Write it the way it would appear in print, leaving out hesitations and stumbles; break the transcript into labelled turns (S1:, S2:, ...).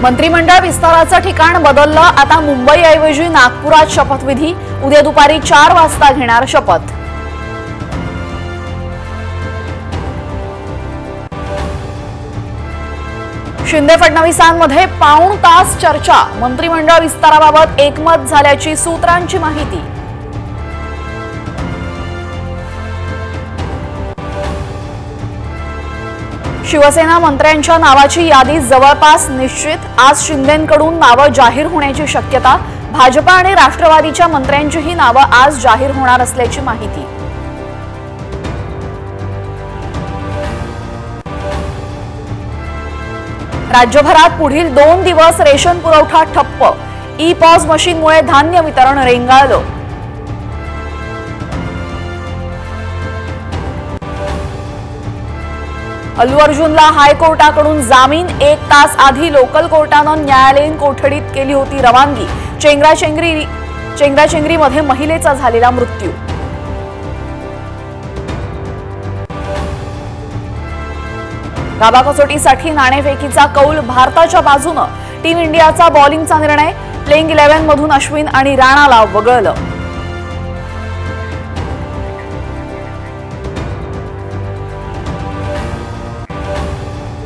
S1: मंत्रिमंडळ विस्ताराचं ठिकाण बदललं। आता मुंबईऐवजी नागपुरात शपथविधी। उद्या दुपारी 4 वाजता घेणार शपथ। शिंदे फडणवीसांमध्ये पाऊण तास चर्चा। मंत्रिमंडळ विस्ताराबाबत एकमत झाल्याची सूत्रांची माहिती। शिवसेना मंत्र्यांच्या नावाची यादी जवळपास निश्चित। आज शिंदेंकडून नावं जाहीर होण्याची शक्यता। भाजपा आणि राष्ट्रवादीच्या मंत्र्यांचीही नावं आज जाहीर होणार असल्याची माहिती। राज्यभरात पुढील 2 दिवस रेशन पुरवठा ठप्प। ई-पॉज मशीनमुळे धान्य वितरण रेंगाळलं। अल्लू अर्जुनला हायकोर्टाकडून जामीन। 1 तास आधी लोकल कोर्टानं न्यायालयीन कोठडीत केली होती रवानगी। चेंगराचेंगरीमध्ये महिलेचा झालेला मृत्यू। गाभा कसोटीसाठी नाणेफेकीचा कौल भारताच्या बाजूनं। टीम इंडियाचा बॉलिंगचा निर्णय। प्लेइंग 11 मधून अश्विन आणि राणाला वगळलं।